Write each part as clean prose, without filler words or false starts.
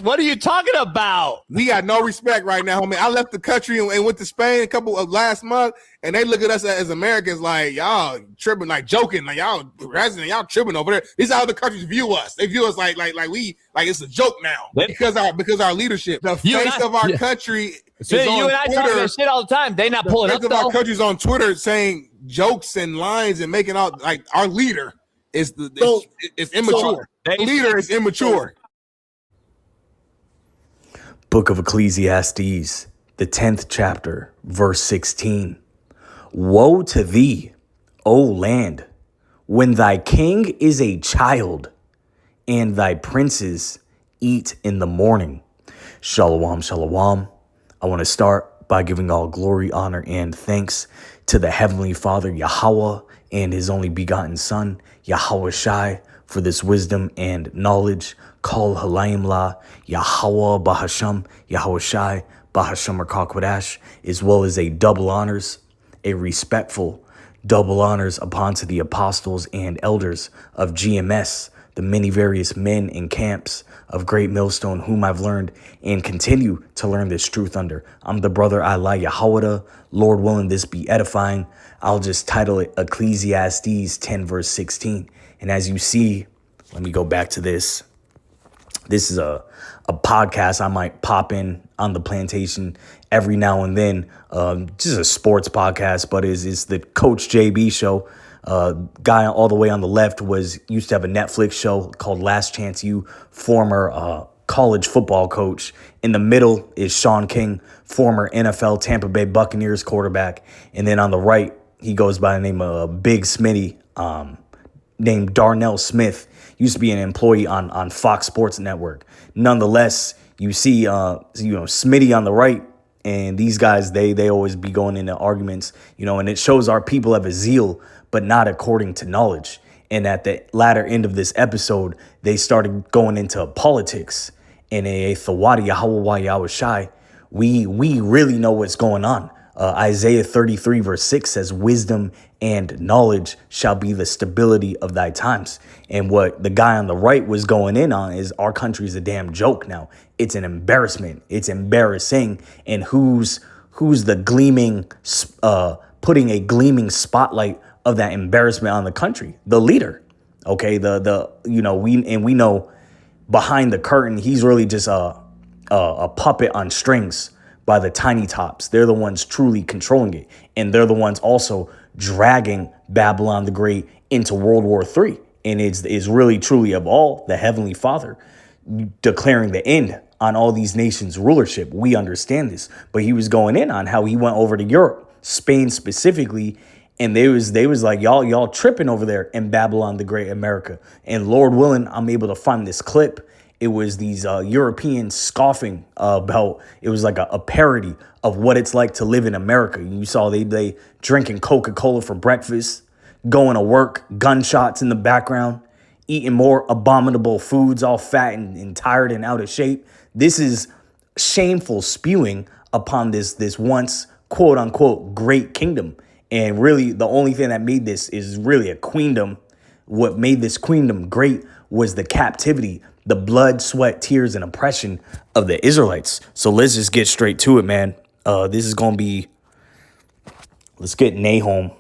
What are you talking about? We got no respect right now, homie. I left the country and went to Spain a couple of last month, and they look at us as Americans like y'all tripping, like joking, like y'all resident, y'all tripping over there. These are other countries view us. They view us like it's a joke now because our leadership, the face of our country. So you and I talk that shit all the time. They not pulling up. The face of our country's on Twitter saying jokes and lines and making out like our leader is immature. The leader is immature. Book of Ecclesiastes, the 10th chapter, verse 16. Woe to thee, O land, when thy king is a child, and thy princes eat in the morning. Shalom, shalom. I want to start by giving all glory, honor, and thanks to the Heavenly Father, Yahweh, and his only begotten Son, Yahweh Shai, for this wisdom and knowledge. Kol halayim la, Yahweh Bahasham, Yahweh Shai, Bahasham Kodash, as well as a respectful double honors upon to the apostles and elders of GMS, the many various men and camps of Great Millstone, whom I've learned and continue to learn this truth under. I'm the brother Allah Yahweh. Lord willing, this be edifying. I'll just title it Ecclesiastes 10 verse 16. And as you see, let me go back to this. This is a podcast I might pop in on the plantation every now and then. Just a sports podcast, but it's the Coach JB show. Guy all the way on the left used to have a Netflix show called Last Chance U, former college football coach. In the middle is Sean King, former NFL Tampa Bay Buccaneers quarterback. And then on the right, he goes by the name of Big Smitty, named Darnell Smith. Used to be an employee on Fox Sports Network. Nonetheless, you see, Smitty on the right, and these guys, they always be going into arguments, and it shows our people have a zeal, but not according to knowledge. And at the latter end of this episode, they started going into politics. And a Thawadi Yahweh Yahweh Shai, we really know what's going on. Isaiah 33 verse 6 says, wisdom and knowledge shall be the stability of thy times. And what the guy on the right was going in on is our country's a damn joke now. It's an embarrassment. It's embarrassing. And who's the gleaming, putting a gleaming spotlight of that embarrassment on the country? The leader. Okay, we know behind the curtain, he's really just a puppet on strings by the tiny tops. They're the ones truly controlling it. And they're the ones also dragging Babylon the Great into World War III. And it's really truly of all the Heavenly Father declaring the end on all these nations' rulership. We understand this. But he was going in on how he went over to Europe, Spain specifically, and they was like, y'all tripping over there in Babylon the Great, America. And Lord willing, I'm able to find this clip. It was these Europeans scoffing about, it was like a parody of what it's like to live in America. You saw they drinking Coca-Cola for breakfast, going to work, gunshots in the background, eating more abominable foods, all fat and tired and out of shape. This is shameful spewing upon this once, quote unquote, great kingdom. And really, the only thing that made this is really a queendom. What made this queendom great was the captivity, the blood, sweat, tears, and oppression of the Israelites. So let's just get straight to it, man. This is going to be, let's get Nahum.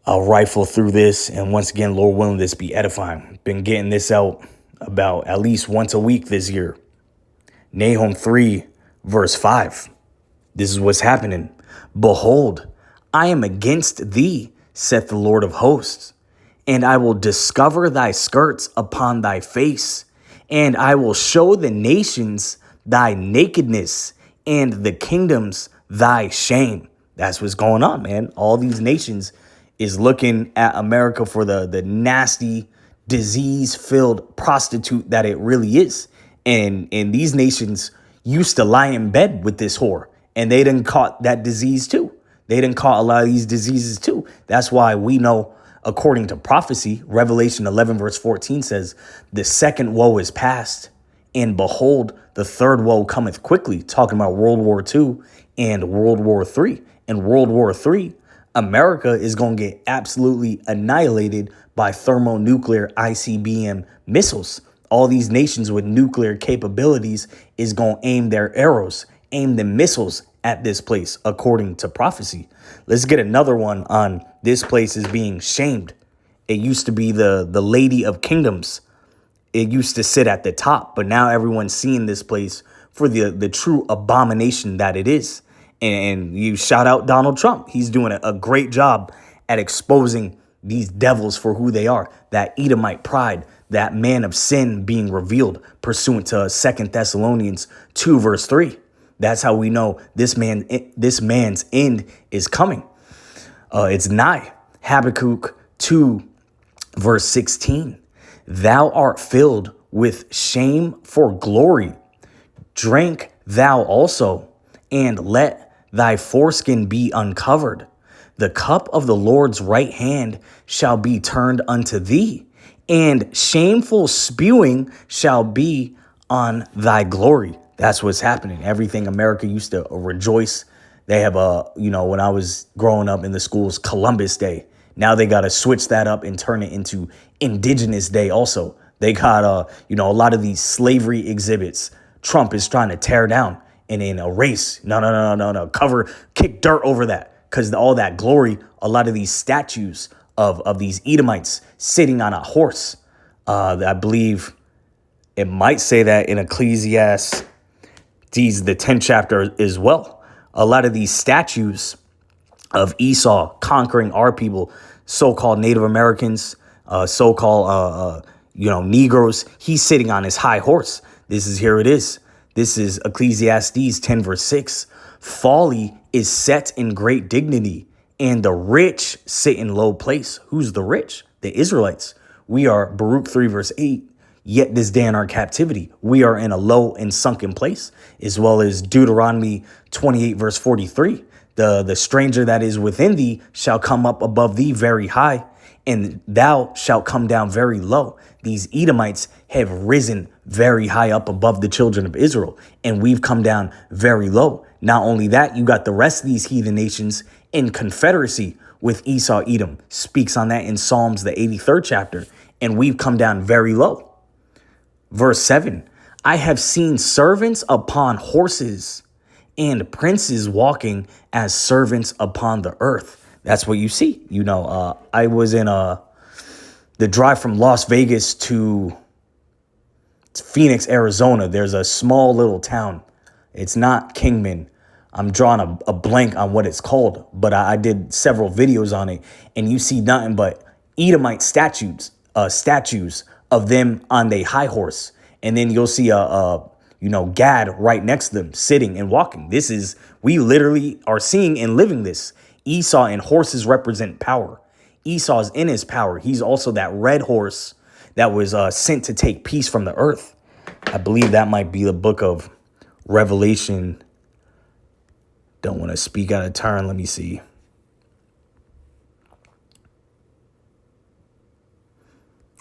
I'll rifle through this. And once again, Lord willing, this be edifying. Been getting this out about at least once a week this year. Nahum 3, verse 5. This is what's happening. Behold, I am against thee, saith the Lord of hosts, and I will discover thy skirts upon thy face, and I will show the nations thy nakedness, and the kingdoms thy shame. That's what's going on, man. All these nations is looking at America for the nasty, disease-filled prostitute that it really is. And these nations used to lie in bed with this whore, and they done caught that disease too. They done caught a lot of these diseases too. That's why we know, according to prophecy, Revelation 11 verse 14 says, the second woe is past, and behold, the third woe cometh quickly, talking about World War II and World War III. In World War III, America is going to get absolutely annihilated by thermonuclear ICBM missiles. All these nations with nuclear capabilities is going to aim their arrows, aim the missiles at this place, according to prophecy. Let's get another one on this place is being shamed. It used to be the Lady of Kingdoms. It used to sit at the top, but now everyone's seeing this place for the true abomination that it is. And you shout out Donald Trump. He's doing a great job at exposing these devils for who they are. That Edomite pride, that man of sin being revealed pursuant to 2 Thessalonians 2 verse 3. That's how we know this man's end is coming. It's nigh. Habakkuk 2 verse 16. Thou art filled with shame for glory. Drink thou also, and let thy foreskin be uncovered. The cup of the Lord's right hand shall be turned unto thee, and shameful spewing shall be on thy glory. That's what's happening. Everything America used to rejoice. They have when I was growing up in the schools, Columbus Day. Now they got to switch that up and turn it into Indigenous Day also. They got, a lot of these slavery exhibits Trump is trying to tear down and erase. No. Kick dirt over that. Because all that glory, a lot of these statues of these Edomites sitting on a horse. I believe it might say that in Ecclesiastes, the 10th chapter as well. A lot of these statues of Esau conquering our people, so-called Native Americans, so-called, Negroes. He's sitting on his high horse. Here it is. This is Ecclesiastes 10 verse 6. Folly is set in great dignity, and the rich sit in low place. Who's the rich? The Israelites. We are Baruch 3 verse 8. Yet this day in our captivity, we are in a low and sunken place, as well as Deuteronomy 28 verse 43. The stranger that is within thee shall come up above thee very high, and thou shalt come down very low. These Edomites have risen very high up above the children of Israel, and we've come down very low. Not only that, you got the rest of these heathen nations in confederacy with Esau, Edom. Speaks on that in Psalms, the 83rd chapter, and we've come down very low. Verse 7, I have seen servants upon horses and princes walking as servants upon the earth. That's what you see. I was in the drive from Las Vegas to Phoenix, Arizona. There's a small little town. It's not Kingman. I'm drawing a blank on what it's called, but I did several videos on it, and you see nothing but Edomite statues of them on their high horse. And then you'll see Gad right next to them sitting and walking. We literally are seeing and living this. Esau and horses represent power. Esau's in his power. He's also that red horse that was sent to take peace from the earth. I believe that might be the book of Revelation. Don't want to speak out of turn. Let me see.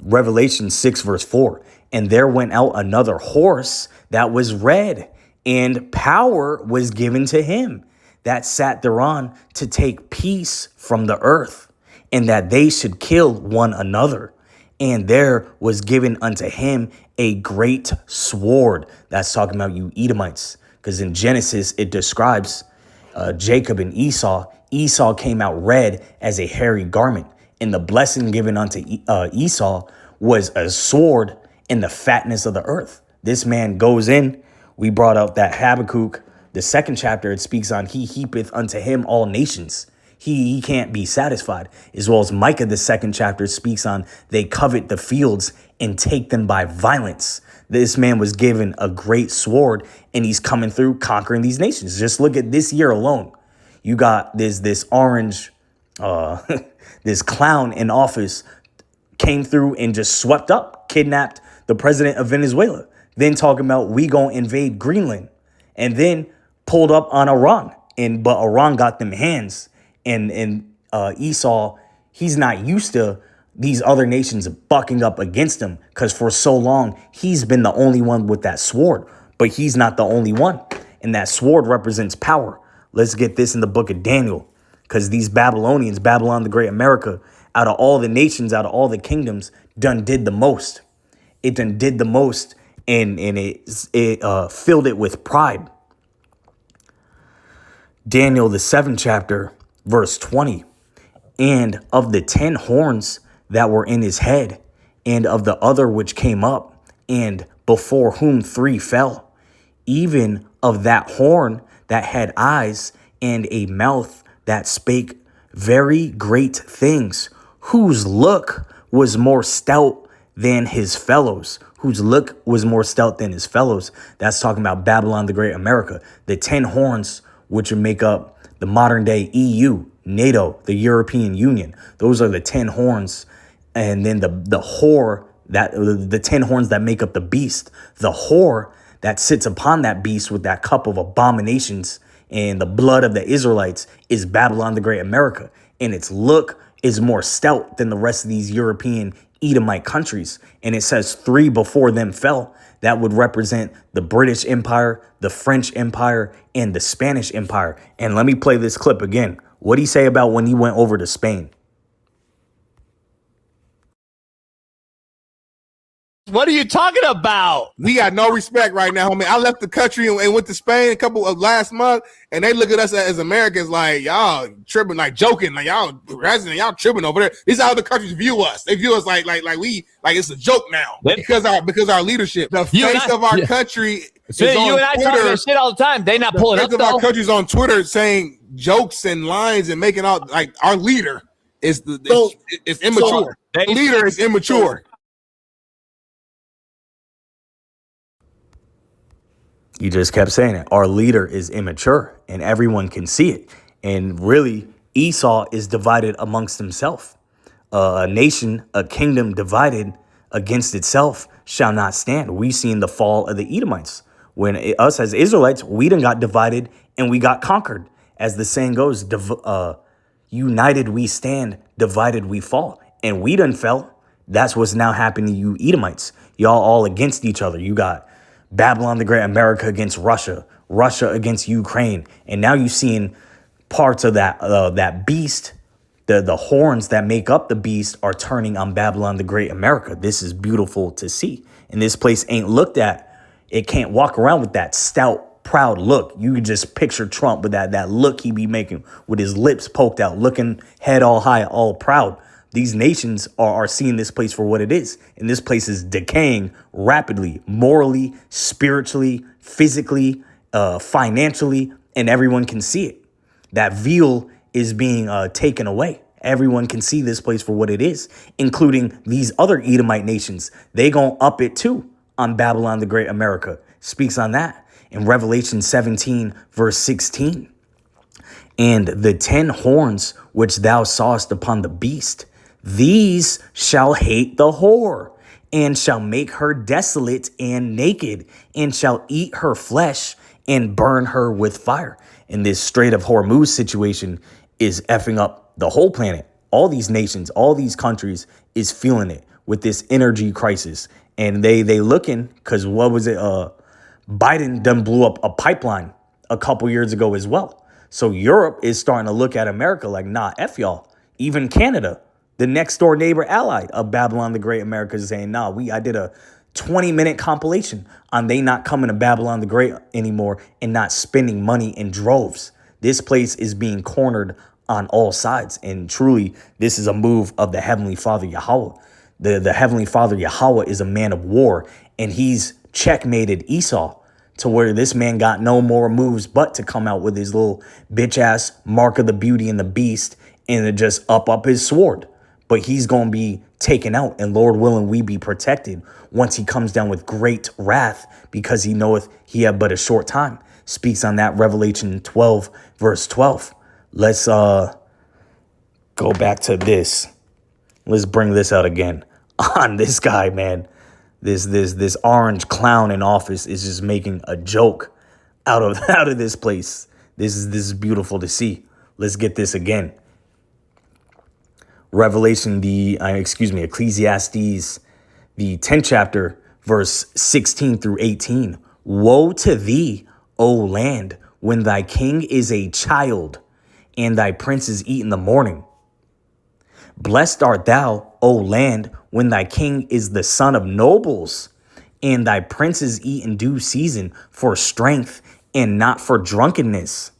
Revelation 6 verse 4. And there went out another horse that was red, and power was given to him that sat thereon to take peace from the earth, and that they should kill one another. And there was given unto him a great sword. That's talking about you Edomites, because in Genesis it describes Jacob and Esau. Esau came out red as a hairy garment, and the blessing given unto Esau was a sword in the fatness of the earth. This man goes in. We brought out that Habakkuk, the 2nd chapter. It speaks on he heapeth unto him all nations. He can't be satisfied. As well as Micah, the 2nd chapter, speaks on they covet the fields and take them by violence. This man was given a great sword, and he's coming through conquering these nations. Just look at this year alone. You got this orange, this clown in office came through and just swept up, kidnapped the president of Venezuela. Then talking about we gonna invade Greenland, and then pulled up on Iran. But Iran got them hands. And Esau, he's not used to these other nations bucking up against him, because for so long he's been the only one with that sword. But he's not the only one, and that sword represents power. Let's get this in the book of Daniel, because these Babylonians, Babylon the Great America, out of all the nations, out of all the kingdoms, did the most. It done did the most, and it filled it with pride. Daniel, the 7th chapter, verse 20. And of the 10 horns that were in his head, and of the other which came up, and before whom 3 fell, even of that horn that had eyes and a mouth that spake very great things, whose look was more stout than his fellows. Whose look was more stout than his fellows. That's talking about Babylon the Great America. The 10 horns, which would make up the modern day EU, NATO, the European Union. Those are the 10 horns. And then the whore, that the 10 horns that make up the beast, the whore that sits upon that beast with that cup of abominations and the blood of the Israelites is Babylon the Great America. And its look is more stout than the rest of these European Edomite countries. And it says 3 before them fell. That would represent the British Empire, the French Empire, and the Spanish Empire. And let me play this clip again. What'd he say about when he went over to Spain? What are you talking about? We got no respect right now, homie. I left the country and went to Spain a couple of last month, and they look at us as Americans like y'all tripping, like joking, like y'all resident, y'all tripping over there. These are how the countries view us. They view us like it's a joke now because our leadership, the face of our country. So you and I talk that shit all the time. They not pulling up. The face of our country's on Twitter saying jokes and lines and making out like our leader is it's immature. The leader is immature. You just kept saying it. Our leader is immature, and everyone can see it. And really, Esau is divided amongst himself. A nation, a kingdom divided against itself shall not stand. We seen the fall of the Edomites. When us as Israelites, we done got divided and we got conquered. As the saying goes, united we stand, divided we fall. And we done fell. That's what's now happening to you Edomites. Y'all all against each other. You got Babylon the Great America against Russia, Russia against Ukraine. And now you're seeing parts of that beast, the horns that make up the beast are turning on Babylon the Great America. This is beautiful to see. And this place ain't looked at. It can't walk around with that stout, proud look. You can just picture Trump with that look he be making with his lips poked out, looking head all high, all proud. These nations are seeing this place for what it is. And this place is decaying rapidly, morally, spiritually, physically, financially, and everyone can see it. That veil is being taken away. Everyone can see this place for what it is, including these other Edomite nations. They gonna up it too on Babylon the Great America. Speaks on that in Revelation 17, verse 16. And the 10 horns which thou sawest upon the beast, these shall hate the whore, and shall make her desolate and naked, and shall eat her flesh and burn her with fire. And this Strait of Hormuz situation is effing up the whole planet. All these nations, all these countries is feeling it with this energy crisis. And they looking, because what was it? Biden done blew up a pipeline a couple years ago as well. So Europe is starting to look at America like, nah, F y'all. Even Canada, the next door neighbor ally of Babylon the Great America, is saying, nah, I did a 20-minute compilation on they not coming to Babylon the Great anymore and not spending money in droves. This place is being cornered on all sides. And truly, this is a move of the Heavenly Father Yahweh. The Heavenly Father Yahweh is a man of war, and he's checkmated Esau to where this man got no more moves but to come out with his little bitch ass mark of the beauty and the beast and to just up his sword. But he's going to be taken out, and Lord willing, we be protected once he comes down with great wrath, because he knoweth he had but a short time. Speaks on that Revelation 12, verse 12. Let's go back to this. Let's bring this out again on this guy, man. This orange clown in office is just making a joke out of this place. This is beautiful to see. Let's get this again. Ecclesiastes, the 10th chapter, verse 16 through 18. Woe to thee, O land, when thy king is a child, and thy princes eat in the morning. Blessed art thou, O land, when thy king is the son of nobles, and thy princes eat in due season for strength and not for drunkenness.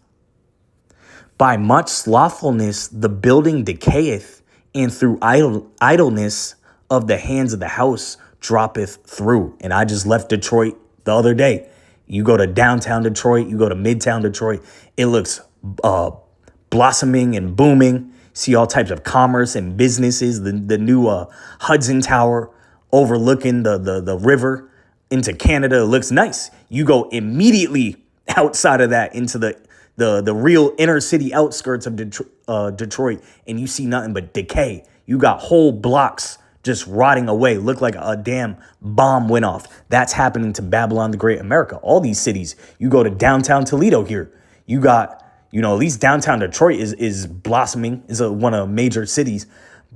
By much slothfulness the building decayeth, and through idleness of the hands of the house droppeth through. And I just left Detroit the other day. You go to downtown Detroit, you go to midtown Detroit, it looks blossoming and booming. See all types of commerce and businesses. The new Hudson Tower overlooking the river into Canada. It looks nice. You go immediately outside of that into the real inner city outskirts of Detroit, and you see nothing but decay. You got whole blocks just rotting away. Look like a damn bomb went off. That's happening to Babylon the Great America. All these cities. You go to downtown Toledo here. You got, at least downtown Detroit is blossoming, is one of major cities.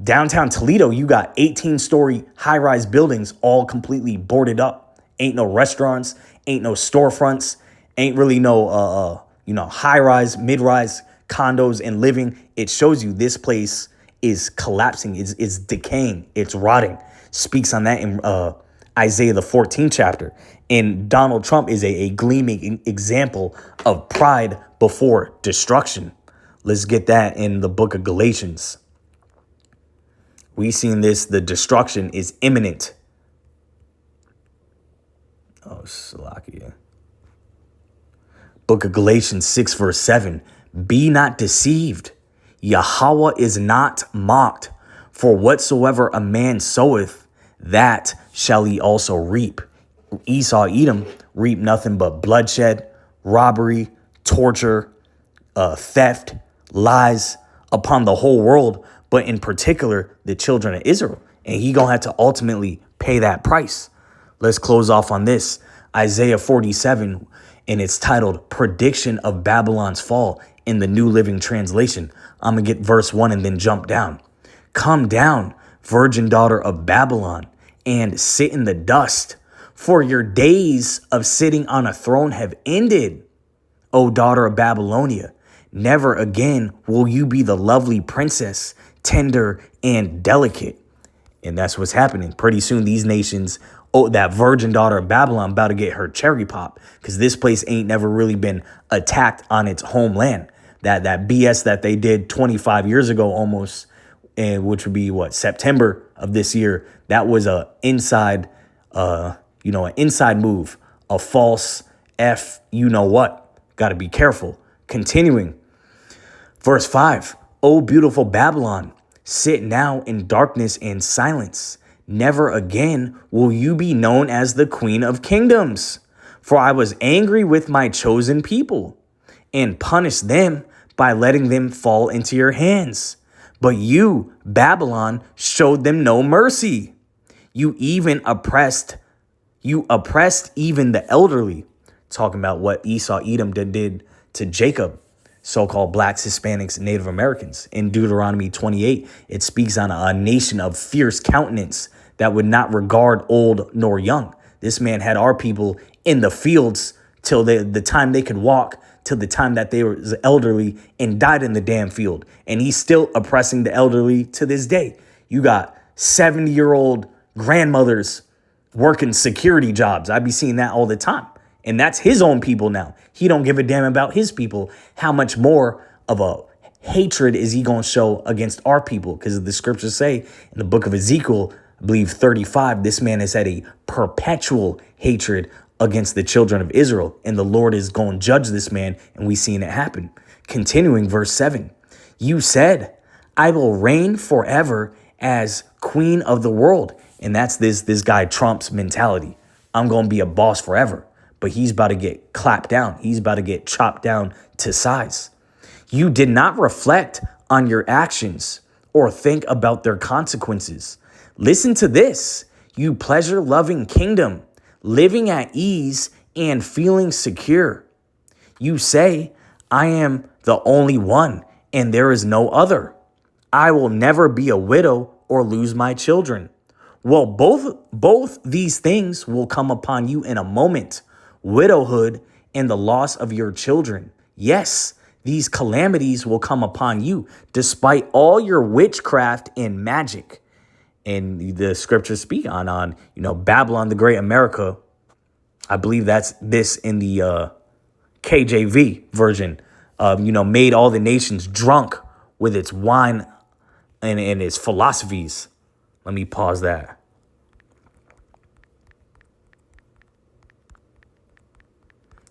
Downtown Toledo, you got 18-story high-rise buildings all completely boarded up. Ain't no restaurants, ain't no storefronts, ain't really no high-rise, mid-rise condos and living. It shows you this place is collapsing, is decaying, it's rotting. Speaks on that in Isaiah the 14th chapter. And Donald Trump is a gleaming example of pride before destruction. Let's get that in the book of Galatians. We seen this, the destruction is imminent. Oh, Salakia. Book of Galatians 6 verse 7. Be not deceived. Yahweh is not mocked. For whatsoever a man soweth, that shall he also reap. Esau, Edom, reap nothing but bloodshed, robbery, torture, theft, lies upon the whole world, but in particular, the children of Israel. And he gonna have to ultimately pay that price. Let's close off on this. Isaiah 47, and it's titled Prediction of Babylon's Fall in the New Living Translation. I'm gonna get verse 1 and then jump down. Come down, virgin daughter of Babylon, and sit in the dust, for your days of sitting on a throne have ended, O daughter of Babylonia. Never again will you be the lovely princess, tender and delicate. And that's what's happening. Pretty soon, these nations, that virgin daughter of Babylon about to get her cherry pop, because this place ain't never really been attacked on its homeland. That BS that they did 25 years ago almost, and which would be September of this year. That was an inside move, a false what. Got to be careful. Continuing. Verse 5. O beautiful Babylon, sit now in darkness and silence. Never again will you be known as the queen of kingdoms. For I was angry with my chosen people and punished them by letting them fall into your hands. But you, Babylon, showed them no mercy. You oppressed even the elderly. Talking about what Esau, Edom did to Jacob, so-called blacks, Hispanics, Native Americans. In Deuteronomy 28, it speaks on a nation of fierce countenance that would not regard old nor young. This man had our people in the fields till the time they could walk, till the time that they were elderly and died in the damn field. And he's still oppressing the elderly to this day. You got 70-year-old grandmothers working security jobs. I be seeing that all the time. And that's his own people now. He don't give a damn about his people. How much more of a hatred is he going to show against our people? Because the scriptures say in the book of Ezekiel, I believe 35, this man has had a perpetual hatred against the children of Israel. And the Lord is going to judge this man. And we seen it happen. Continuing verse 7. You said, I will reign forever as queen of the world. And that's this guy Trump's mentality. I'm going to be a boss forever. But he's about to get clapped down. He's about to get chopped down to size. You did not reflect on your actions or think about their consequences. Listen to this, you pleasure-loving kingdom, living at ease and feeling secure. You say, I am the only one and there is no other. I will never be a widow or lose my children. Well, both these things will come upon you in a moment. Widowhood and the loss of your children. Yes, these calamities will come upon you despite all your witchcraft and magic. And the scriptures speak on Babylon the Great America. I believe that's this in the KJV version of, made all the nations drunk with its wine and its philosophies. Let me pause that.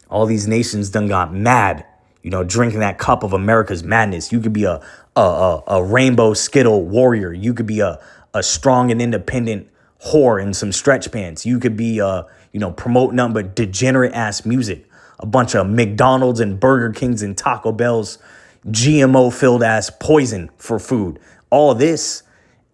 All these nations done got mad, drinking that cup of America's madness. You could be a rainbow Skittle warrior. You could be a strong and independent whore in some stretch pants. You could be, promote nothing but degenerate ass music. A bunch of McDonald's and Burger Kings and Taco Bell's GMO filled ass poison for food. All these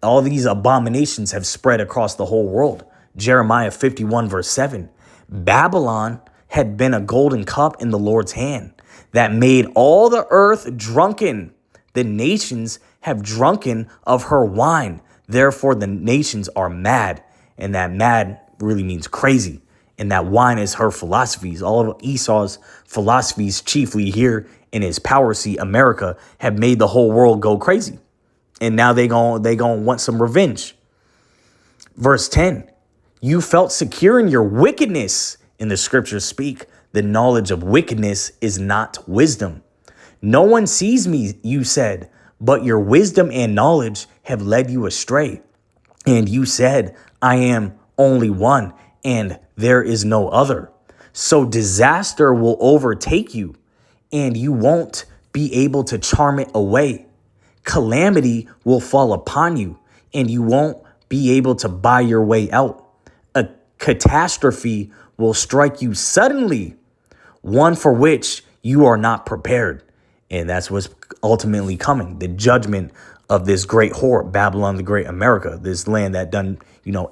abominations have spread across the whole world. Jeremiah 51 verse 7. Babylon had been a golden cup in the Lord's hand that made all the earth drunken. The nations have drunken of her wine. Therefore, the nations are mad. And that mad really means crazy. And that wine is her philosophies. All of Esau's philosophies, chiefly here in his power seat, America, have made the whole world go crazy. And now they gon' want some revenge. Verse 10, you felt secure in your wickedness. In the scriptures speak, the knowledge of wickedness is not wisdom. No one sees me, you said, but your wisdom and knowledge have led you astray. And you said, I am only one, and there is no other. So disaster will overtake you, and you won't be able to charm it away. Calamity will fall upon you, and you won't be able to buy your way out. A catastrophe will strike you suddenly, one for which you are not prepared. And that's what's ultimately coming. The judgment of this great whore, Babylon the Great America, this land that done,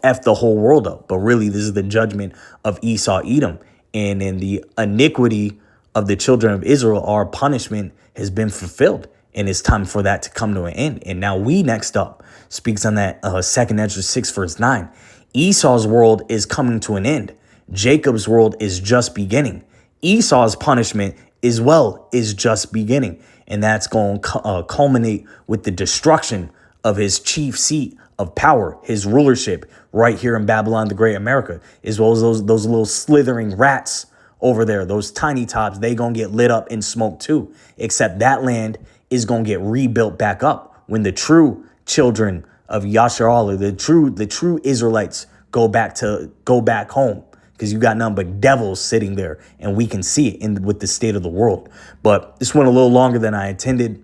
F the whole world up. But really, this is the judgment of Esau, Edom. And in the iniquity of the children of Israel, our punishment has been fulfilled. And it's time for that to come to an end. And now we next up speaks on that 2nd Ezra 6 verse 9. Esau's world is coming to an end. Jacob's world is just beginning. Esau's punishment is just beginning. And that's going to culminate with the destruction of his chief seat of power, his rulership right here in Babylon, the Great America, as well as those little slithering rats over there, those tiny tops, they going to get lit up in smoke too. Except that land is going to get rebuilt back up when the true children of Yasharallah, the true Israelites go back home. Because you got nothing but devils sitting there, and we can see it with the state of the world. But this went a little longer than I intended.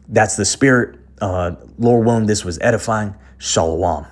That's the spirit. Lord willing, this was edifying. Shalom.